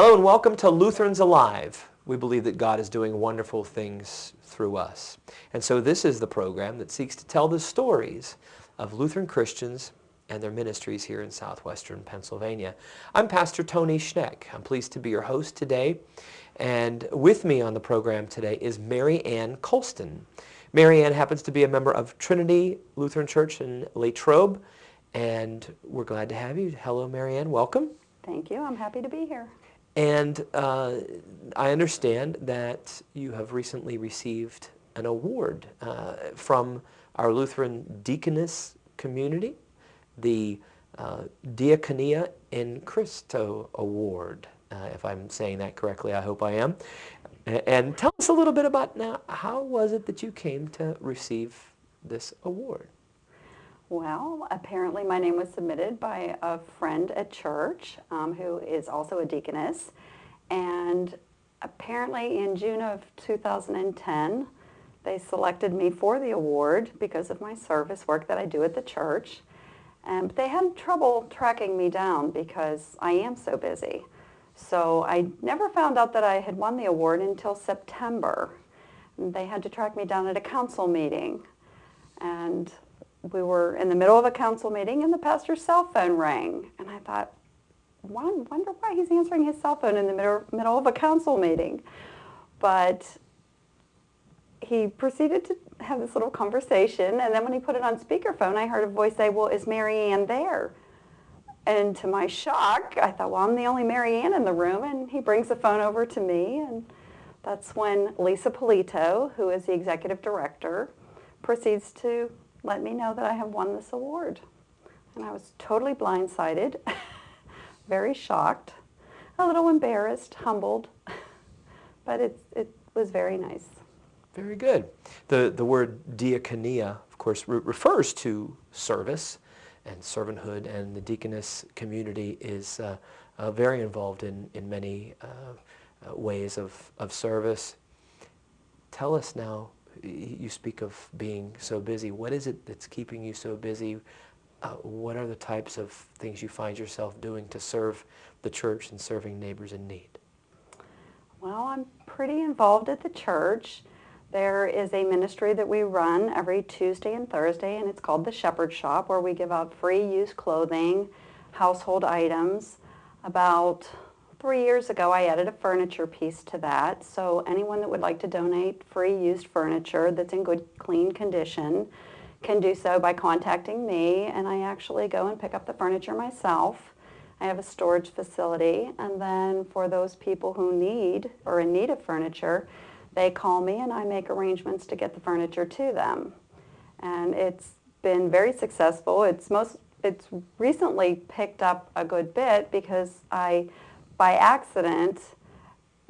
Hello and welcome to Lutherans Alive. We believe that God is doing wonderful things through us. And so this is the program that seeks to tell the stories of Lutheran Christians and their ministries here in Southwestern Pennsylvania. I'm Pastor Tony Schneck. I'm pleased to be your host today. And with me on the program today is Mary Ann Coulston. Mary Ann happens to be a member of Trinity Lutheran Church in Latrobe. And we're glad to have you. Hello, Mary Ann. Welcome. Thank you. I'm happy to be here. And I understand that you have recently received an award from our Lutheran deaconess community, the Diaconia in Christo Award. If I'm saying that correctly, I hope I am. And tell us a little bit about now, how was it that you came to receive this award? Well, apparently my name was submitted by a friend at church who is also a deaconess. And apparently in June of 2010, they selected me for the award because of my service work that I do at the church. And they had trouble tracking me down because I am so busy. So I never found out that I had won the award until September. And they had to track me down at a council meeting. And we were in the middle of a council meeting and the pastor's cell phone rang. And I thought, wonder why he's answering his cell phone in the middle of a council meeting. But he proceeded to have this little conversation, and then when he put it on speakerphone, I heard a voice say, "Well, is Mary Ann there?" And to my shock, I thought, well, I'm the only Mary Ann in the room, and he brings the phone over to me, and that's when Lisa Polito, who is the executive director, proceeds to let me know that I have won this award. And I was totally blindsided, very shocked, a little embarrassed, humbled, but it was very nice. Very good. The word diaconia, of course, refers to service and servanthood, and the deaconess community is very involved in many ways of service. Tell us now, you speak of being so busy. What is it that's keeping you so busy? What are the types of things you find yourself doing to serve the church and serving neighbors in need? Well, I'm pretty involved at the church. There is a ministry that we run every Tuesday and Thursday, and it's called the Shepherd Shop, where we give out free used clothing, household items. About 3 years ago, I added a furniture piece to that, so anyone that would like to donate free used furniture that's in good, clean condition can do so by contacting me, and I actually go and pick up the furniture myself. I have a storage facility, and then for those people who need or in need of furniture, they call me and I make arrangements to get the furniture to them. And it's been very successful. It's recently picked up a good bit because I, by accident,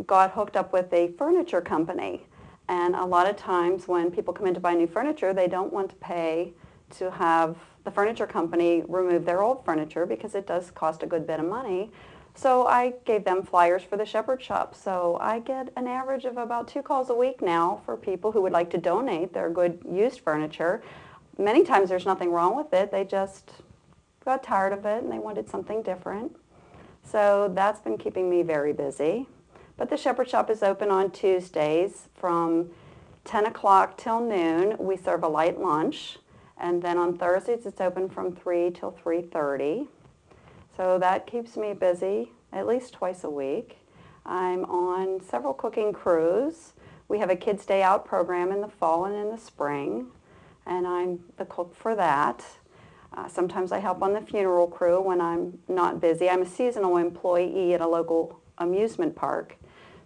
got hooked up with a furniture company. And a lot of times when people come in to buy new furniture, they don't want to pay to have the furniture company remove their old furniture because it does cost a good bit of money. So I gave them flyers for the Shepherd Shop. So I get an average of about 2 calls a week now for people who would like to donate their good used furniture. Many times there's nothing wrong with it. They just got tired of it and they wanted something different. So that's been keeping me very busy. But the Shepherd Shop is open on Tuesdays from 10 o'clock till noon. We serve a light lunch. And then on Thursdays it's open from 3 till 3:30. So that keeps me busy at least twice a week. I'm on several cooking crews. We have a Kids Day Out program in the fall and in the spring, and I'm the cook for that. Sometimes I help on the funeral crew when I'm not busy. I'm a seasonal employee at a local amusement park.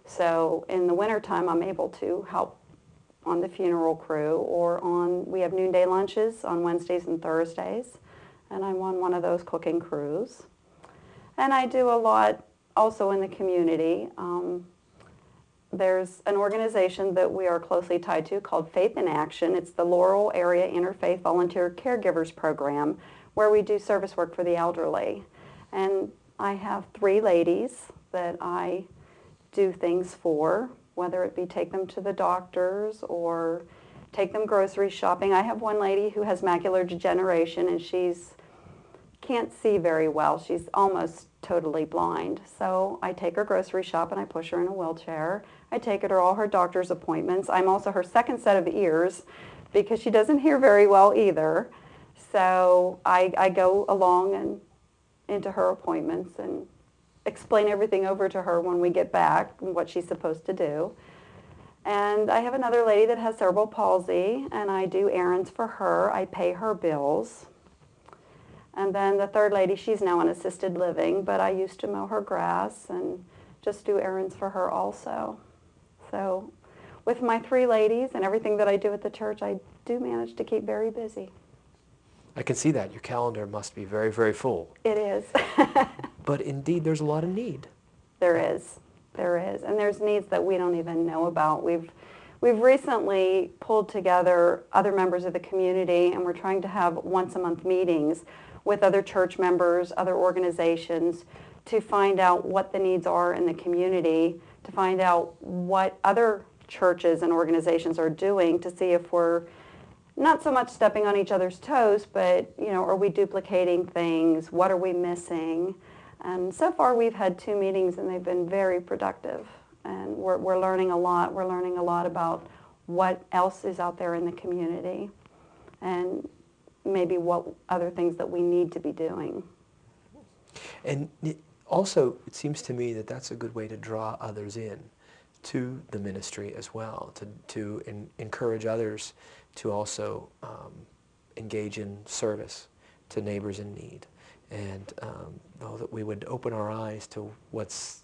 So in the wintertime, I'm able to help on the funeral crew, or we have noonday lunches on Wednesdays and Thursdays, and I'm on one of those cooking crews. And I do a lot also in the community. There's an organization that we are closely tied to called Faith in Action. It's the Laurel Area Interfaith Volunteer Caregivers Program, where we do service work for the elderly. And I have 3 ladies that I do things for, whether it be take them to the doctors or take them grocery shopping. I have one lady who has macular degeneration, and she's can't see very well. She's almost totally blind. So I take her grocery shop and I push her in a wheelchair. I take her to all her doctor's appointments. I'm also her second set of ears because she doesn't hear very well either. So I go along and into her appointments and explain everything over to her when we get back and what she's supposed to do. And I have another lady that has cerebral palsy, and I do errands for her. I pay her bills. And then the third lady, she's now in assisted living, but I used to mow her grass and just do errands for her also. So with my three ladies and everything that I do at the church, I do manage to keep very busy. I can see that. Your calendar must be very, very full. It is. But indeed, there's a lot of need. There is. There is. And there's needs that we don't even know about. We've recently pulled together other members of the community, and we're trying to have once-a-month meetings with other church members, other organizations, to find out what the needs are in the community, to find out what other churches and organizations are doing, to see if we're not so much stepping on each other's toes, but, are we duplicating things? What are we missing? And so far we've had 2 meetings and they've been very productive. And we're learning a lot. We're learning a lot about what else is out there in the community and maybe what other things that we need to be doing. And also, it seems to me that that's a good way to draw others in to the ministry as well, to encourage others to also engage in service to neighbors in need. And that we would open our eyes to what's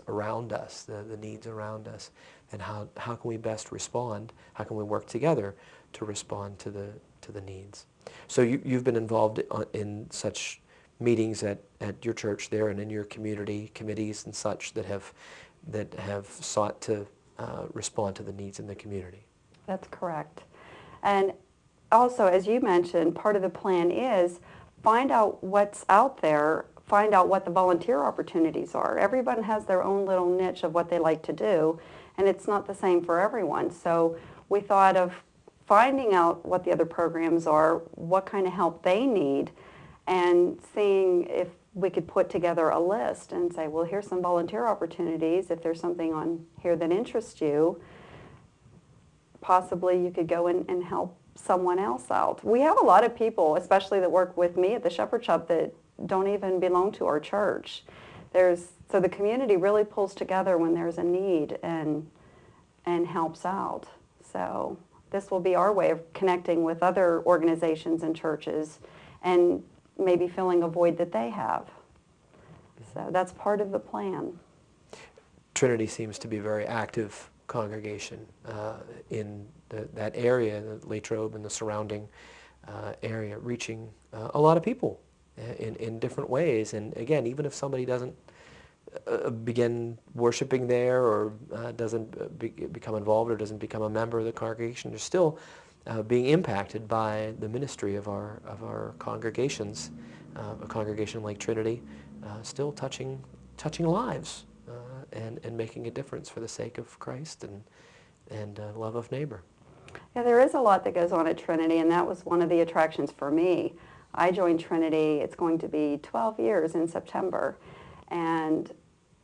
around us, the needs around us, and how can we best respond, how can we work together to respond to the needs. So you've been involved in such meetings at your church there and in your community committees and such that have sought to respond to the needs in the community. That's correct. And also, as you mentioned, part of the plan is find out what's out there, find out what the volunteer opportunities are. Everyone has their own little niche of what they like to do, and it's not the same for everyone. So we thought of finding out what the other programs are, what kind of help they need, and seeing if we could put together a list and say, well, here's some volunteer opportunities. If there's something on here that interests you, possibly you could go and help someone else out. We have a lot of people, especially that work with me at the Shepherd Shop, that don't even belong to our church. So the community really pulls together when there's a need and helps out. So this will be our way of connecting with other organizations and churches and maybe filling a void that they have. So that's part of the plan. Trinity seems to be a very active congregation in that area, the Latrobe and the surrounding area, reaching a lot of people in different ways. And again, even if somebody doesn't begin worshiping there or doesn't become involved or doesn't become a member of the congregation, they're still being impacted by the ministry of our congregations. A congregation like Trinity still touching lives and making a difference for the sake of Christ and love of neighbor. Yeah, there is a lot that goes on at Trinity, and that was one of the attractions for me. I joined Trinity, it's going to be 12 years in September, and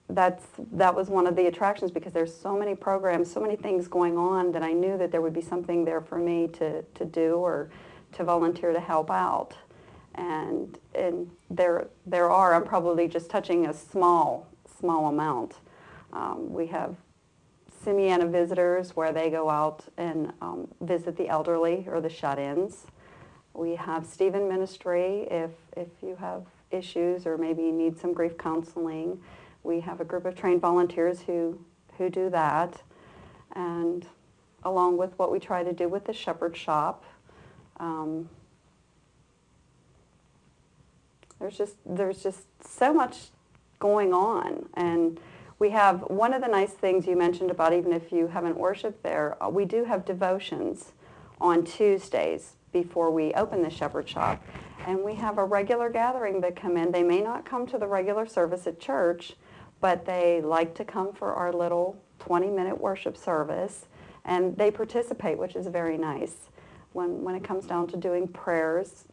that was one of the attractions because there's so many programs, so many things going on that I knew that there would be something there for me to do or to volunteer to help out. And there are, I'm probably just touching a small amount. We have Simeana visitors where they go out and visit the elderly or the shut-ins. We have Stephen Ministry if you have issues or maybe you need some grief counseling. We have a group of trained volunteers who do that. And along with what we try to do with the Shepherd Shop, there's just so much going on. And we have one of the nice things you mentioned about even if you haven't worshiped there, we do have devotions on Tuesdays before we open the Shepherd Shop. And we have a regular gathering that come in. They may not come to the regular service at church, but they like to come for our little 20-minute worship service. And they participate, which is very nice. When it comes down to doing prayers,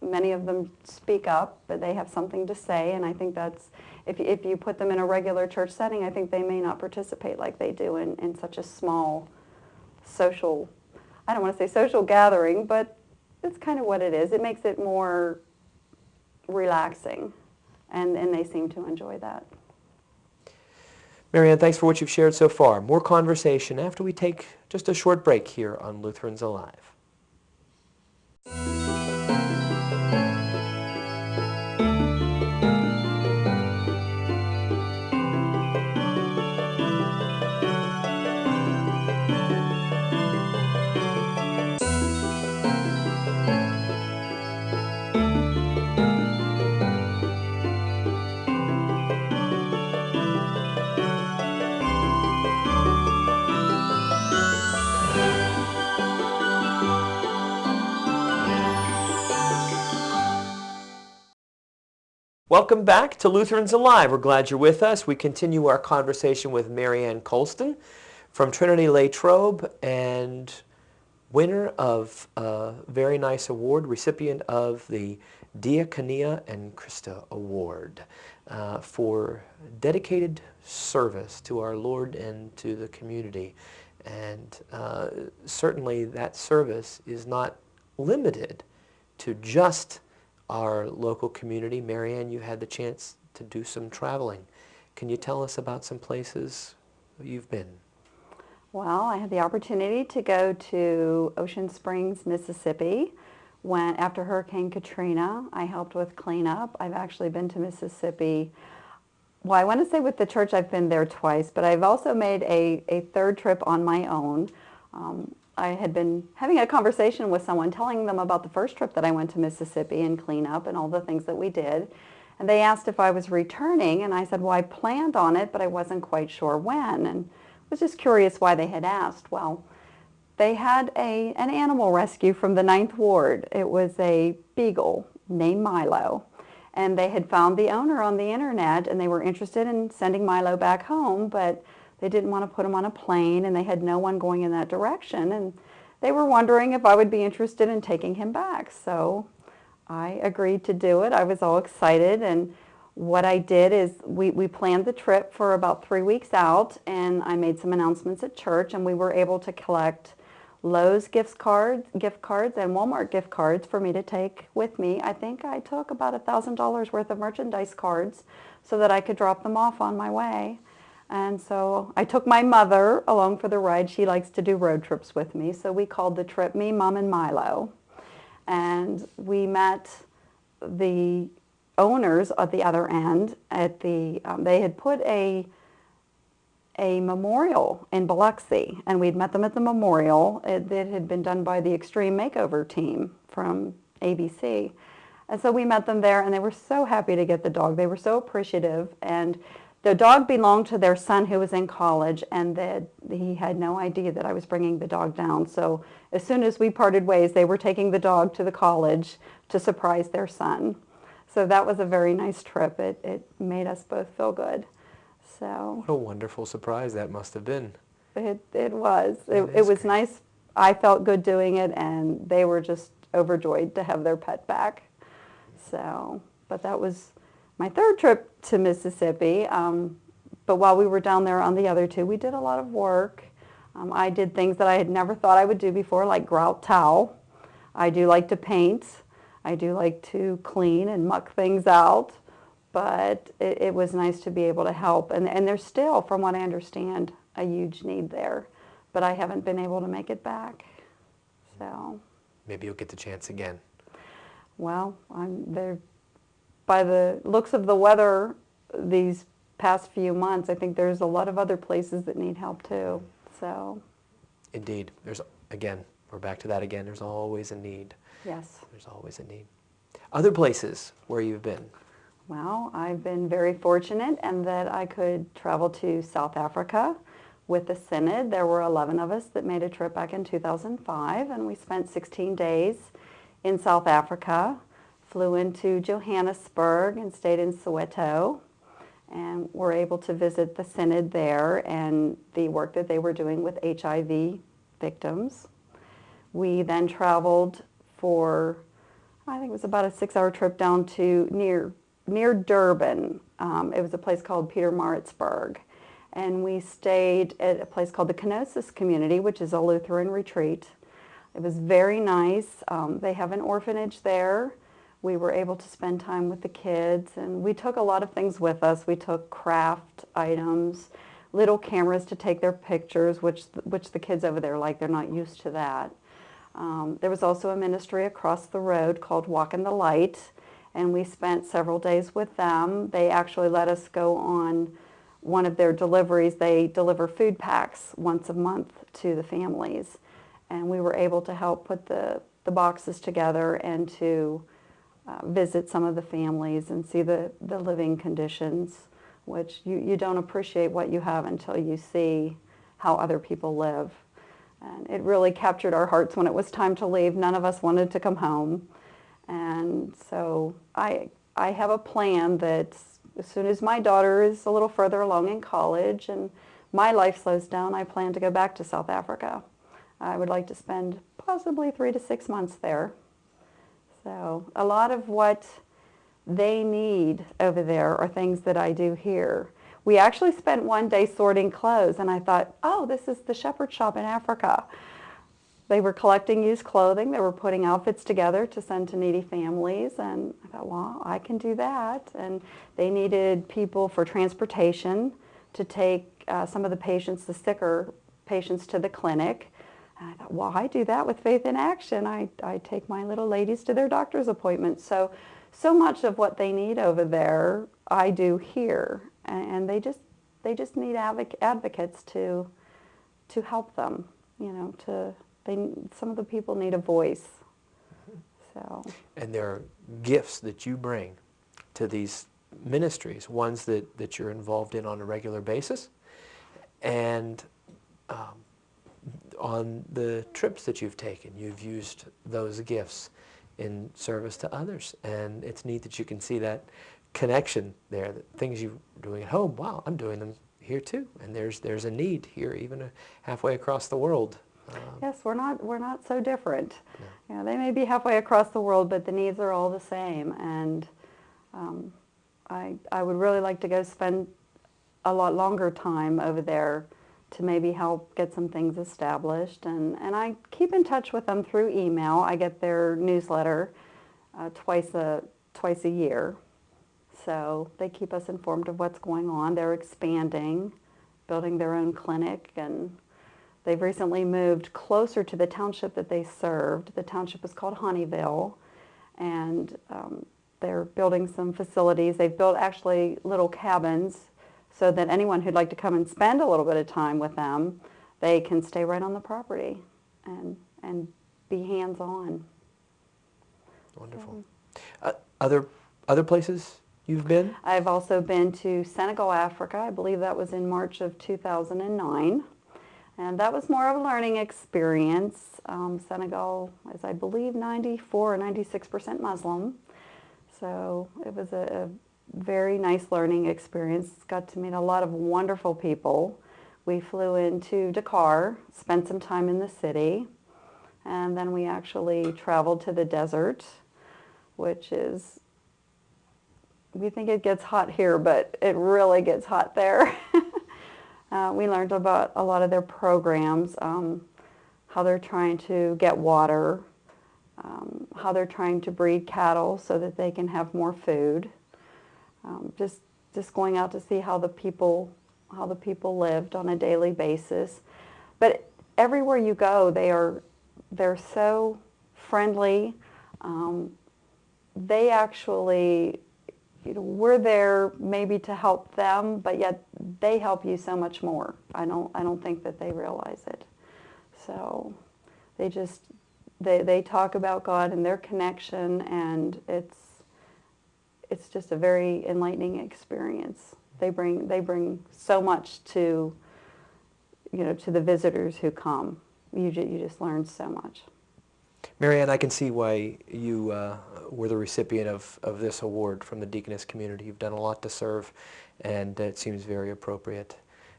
Many of them speak up, but they have something to say, and I think that's, if you put them in a regular church setting, I think they may not participate like they do in such a small social, I don't want to say social gathering, but it's kind of what it is. It makes it more relaxing, and they seem to enjoy that. Marianne, thanks for what you've shared so far. More conversation after we take just a short break here on Lutherans Alive. Welcome back to Lutherans Alive. We're glad you're with us. We continue our conversation with Marianne Coulston from Trinity Latrobe and winner of a very nice award, recipient of the Diaconia and Christa Award for dedicated service to our Lord and to the community. And certainly that service is not limited to just our local community. Marianne, you had the chance to do some traveling. Can you tell us about some places you've been? Well, I had the opportunity to go to Ocean Springs, Mississippi. After Hurricane Katrina, I helped with cleanup. I've actually been to Mississippi. Well, I want to say with the church I've been there twice, but I've also made a third trip on my own. I had been having a conversation with someone, telling them about the first trip that I went to Mississippi and cleanup and all the things that we did. And they asked if I was returning, and I said, well, I planned on it, but I wasn't quite sure when. And was just curious why they had asked. Well, they had an animal rescue from the 9th Ward. It was a beagle named Milo. And they had found the owner on the internet, and they were interested in sending Milo back home, but they didn't want to put him on a plane, and they had no one going in that direction. And they were wondering if I would be interested in taking him back. So I agreed to do it. I was all excited, and what I did is we planned the trip for about 3 weeks out, and I made some announcements at church, and we were able to collect Lowe's gift cards and Walmart gift cards for me to take with me. I think I took about $1,000 worth of merchandise cards so that I could drop them off on my way. And so I took my mother along for the ride. She likes to do road trips with me, so we called the trip Me, Mom, and Milo. And we met the owners at the other end at they had put a memorial in Biloxi, and we'd met them at the memorial. It had been done by the Extreme Makeover team from ABC. And so we met them there, and they were so happy to get the dog. They were so appreciative, and the dog belonged to their son who was in college, and he had no idea that I was bringing the dog down. So as soon as we parted ways, they were taking the dog to the college to surprise their son. So that was a very nice trip. It made us both feel good. So What a wonderful surprise that must have been. it was. It was nice. I felt good doing it, and they were just overjoyed to have their pet back. So, but that was my third trip to Mississippi. But while we were down there on the other two, we did a lot of work. I did things that I had never thought I would do before, like grout towel. I do like to paint. I do like to clean and muck things out. But it was nice to be able to help. And there's still, from what I understand, a huge need there. But I haven't been able to make it back. So Maybe you'll get the chance again. Well, by the looks of the weather these past few months, I think there's a lot of other places that need help too. So Indeed. We're back to that again. There's always a need. yes. There's always a need. Other places where you've been? Well, I've been very fortunate in that I could travel to South Africa with the Synod. There were 11 of us that made a trip back in 2005, and we spent 16 days in South Africa, flew into Johannesburg and stayed in Soweto, and were able to visit the Synod there and the work that they were doing with HIV victims. We then traveled for I think it was about a 6-hour trip down to near Durban. It was a place called Peter Maritzburg. And we stayed at a place called the Kenosis Community, which is a Lutheran retreat. It was very nice. They have an orphanage there. We were able to spend time with the kids, and we took a lot of things with us. We took craft items, little cameras to take their pictures, which the kids over there like. They're not used to that. There was also a ministry across the road called Walk in the Light, and we spent several days with them. They actually let us go on one of their deliveries. They deliver food packs once a month to the families, and we were able to help put the boxes together and to visit some of the families and see the living conditions, which you don't appreciate what you have until you see how other people live. And it really captured our hearts when it was time to leave. None of us wanted to come home. And so I have a plan that as soon as my daughter is a little further along in college and my life slows down, I plan to go back to South Africa. I would like to spend possibly 3 to 6 months there. So a lot of what they need over there are things that I do here. We actually spent one day sorting clothes, and I thought, oh, this is the shepherd shop in Africa. They were collecting used clothing. They were putting outfits together to send to needy families, and I thought, well, I can do that. And they needed people for transportation to take some of the patients, the sicker patients, to the clinic. And I thought, well, I do that with Faith in Action. I take my little ladies to their doctor's appointments. So much of what they need over there, I do here. And they just need advocates to help them. Some of the people need a voice. So. And there are gifts that you bring to these ministries, ones that you're involved in on a regular basis, and on the trips that you've taken, you've used those gifts in service to others. And it's neat that you can see that connection there, that things you're doing at home, wow, I'm doing them here too. And there's a need here, even halfway across the world. Yes, we're not so different. No. They may be halfway across the world, but the needs are all the same. And I would really like to go spend a lot longer time over there to maybe help get some things established. And I keep in touch with them through email. I get their newsletter twice a year. So they keep us informed of what's going on. They're expanding, building their own clinic, and they've recently moved closer to the township that they served. The township is called Honeyville, and they're building some facilities. They've built actually little cabins so that anyone who'd like to come and spend a little bit of time with them, they can stay right on the property and be hands-on. Wonderful. Other places you've been? I've also been to Senegal, Africa. I believe that was in March of 2009. And that was more of a learning experience. Senegal is, I believe, 94 or 96% Muslim. So it was a very nice learning experience. Got to meet a lot of wonderful people. We flew into Dakar, spent some time in the city, and then we actually traveled to the desert, which is, we think it gets hot here, but it really gets hot there. We learned about a lot of their programs, how they're trying to get water, how they're trying to breed cattle so that they can have more food. Just going out to see how the people lived on a daily basis. But everywhere you go, they're so friendly. They actually, we're there maybe to help them, but yet they help you so much more. I don't think that they realize it. So they talk about God and their connection, and it's just a very enlightening experience. They bring so much to the visitors who come. You just learn so much. Marianne, I can see why you were the recipient of this award from the Deaconess community. You've done a lot to serve, and it seems very appropriate.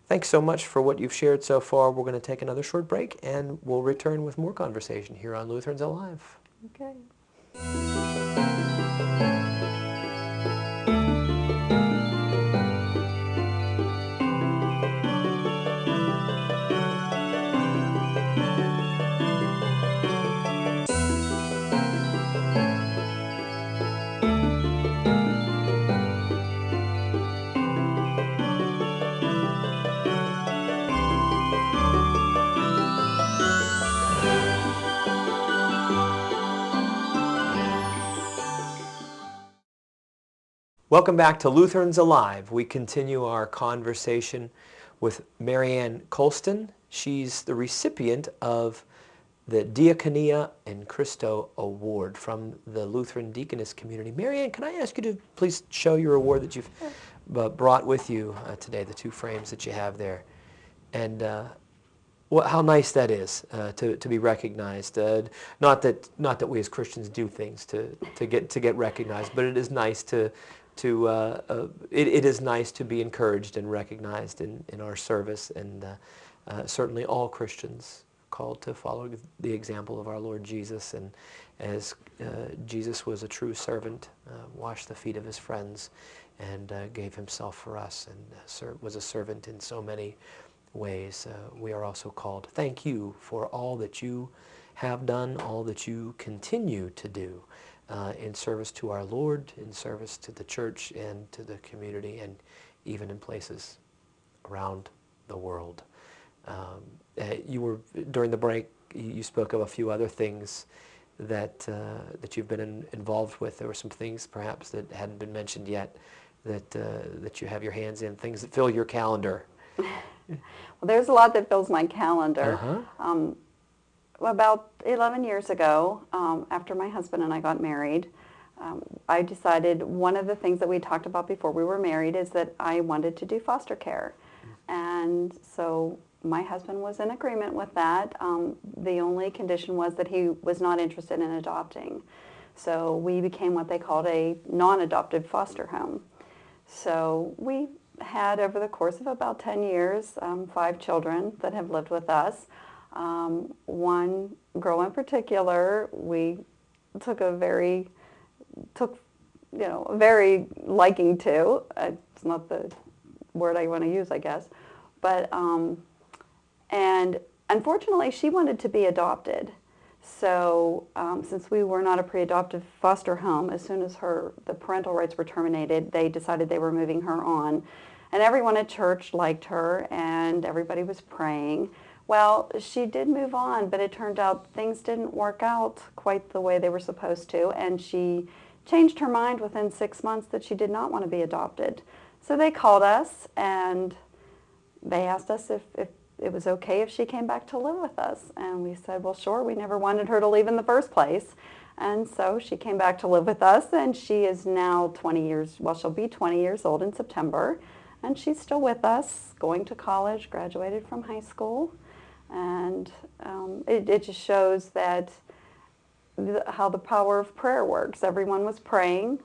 Thanks so much for what you've shared so far. We're going to take another short break, and we'll return with more conversation here on Lutherans Alive. Okay. Welcome back to Lutherans Alive. We continue our conversation with Marianne Coulston. She's the recipient of the Diaconia in Christo Award from the Lutheran Deaconess community. Marianne, can I ask you to please show your award that you've brought with you today, the two frames that you have there. And how nice that is to be recognized. Not that we as Christians do things to get recognized, but it is nice it is nice to be encouraged and recognized in our service, and certainly all Christians called to follow the example of our Lord Jesus, and as Jesus was a true servant, washed the feet of his friends, and gave himself for us, and was a servant in so many ways. We are also called. Thank you for all that you have done, all that you continue to do in service to our Lord, in service to the church and to the community, and even in places around the world. During the break, you spoke of a few other things that you've been involved with. There were some things perhaps that hadn't been mentioned yet that you have your hands in, things that fill your calendar. Well, there's a lot that fills my calendar. Uh-huh. About 11 years ago, after my husband and I got married, I decided one of the things that we talked about before we were married is that I wanted to do foster care. And so my husband was in agreement with that. The only condition was that he was not interested in adopting. So we became what they called a non-adopted foster home. So we had, over the course of about 10 years, 5 children that have lived with us. One girl in particular, we took a very liking to. It's not the word I want to use, I guess. But, and unfortunately, she wanted to be adopted. So since we were not a pre-adoptive foster home, as soon as the parental rights were terminated, they decided they were moving her on. And everyone at church liked her, and everybody was praying. Well, she did move on, but it turned out things didn't work out quite the way they were supposed to, and she changed her mind within 6 months that she did not want to be adopted. So they called us, and they asked us if it was okay if she came back to live with us. And we said, well, sure, we never wanted her to leave in the first place. And so she came back to live with us, and she is now she'll be 20 years old in September, and she's still with us, going to college, graduated from high school. And it just shows that how the power of prayer works. Everyone was praying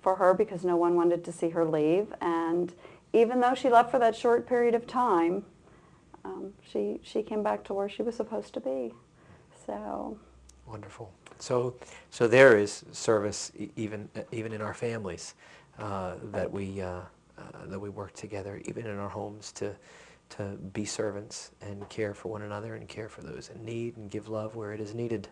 for her because no one wanted to see her leave. And even though she left for that short period of time, she came back to where she was supposed to be. So wonderful. So there is service even in our families that we work together, even in our homes, to be servants and care for one another and care for those in need and give love where it is needed.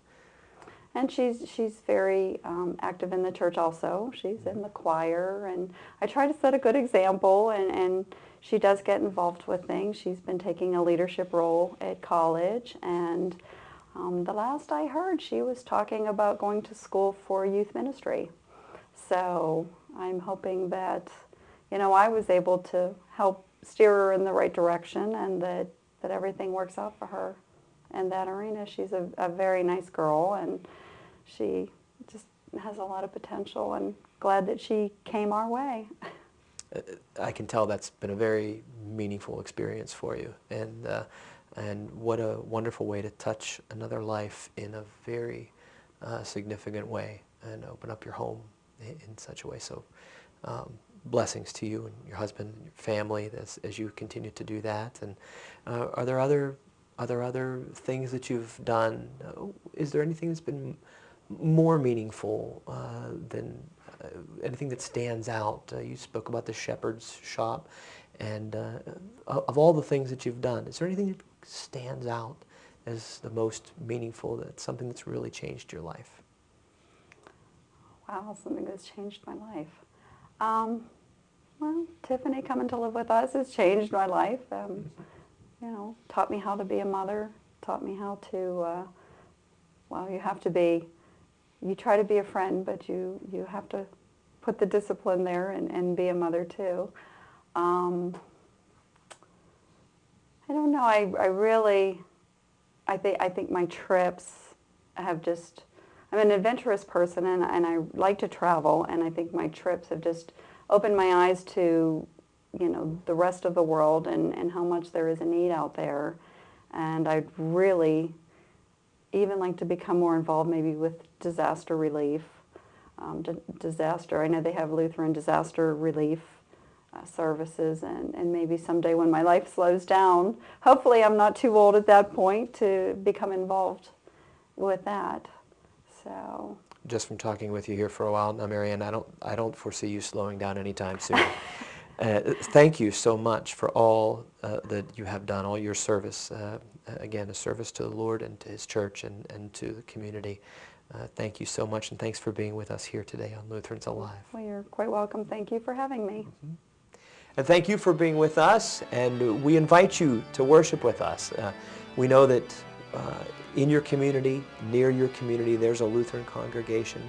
And she's very active in the church also. She's in the choir, and I try to set a good example, and she does get involved with things. She's been taking a leadership role at college, and the last I heard, she was talking about going to school for youth ministry. So I'm hoping that, I was able to help steer her in the right direction, and that everything works out for her in that arena. She's a very nice girl, and she just has a lot of potential, and glad that she came our way. I can tell that's been a very meaningful experience for you, and what a wonderful way to touch another life in a very significant way and open up your home in such a way. So blessings to you and your husband and your family as you continue to do that. And are there other things that you've done? Is there anything that's been more meaningful than anything that stands out? You spoke about the shepherd's shop, and of all the things that you've done, is there anything that stands out as the most meaningful, that's something that's really changed your life? Wow, something that's changed my life. Well, Tiffany coming to live with us has changed my life. You know, taught me how to be a mother, taught me how to, well, you try to be a friend, but you have to put the discipline there and be a mother too. I don't know, I think my trips have just, I'm an adventurous person and I like to travel, and I think my trips have just opened my eyes to, you know, the rest of the world and how much there is a need out there. And I'd really even like to become more involved maybe with disaster relief. Disaster, I know they have Lutheran disaster relief services, and maybe someday when my life slows down, hopefully I'm not too old at that point to become involved with that. So. Just from talking with you here for a while now, Marianne, I don't foresee you slowing down anytime soon. Thank you so much for all that you have done, all your service. Again, a service to the Lord and to His church and to the community. Thank you so much, and thanks for being with us here today on Lutherans Alive. Well, you're quite welcome. Thank you for having me. Mm-hmm. And thank you for being with us, and we invite you to worship with us. We know that in your community, near your community, there's a Lutheran congregation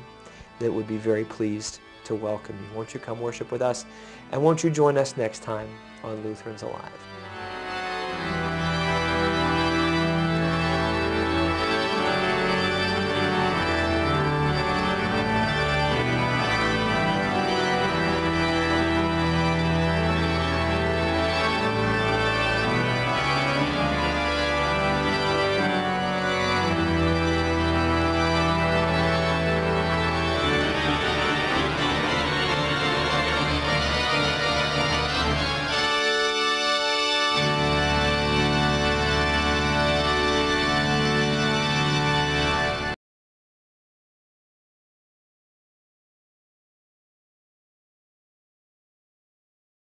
that would be very pleased to welcome you. Won't you come worship with us, and won't you join us next time on Lutherans Alive?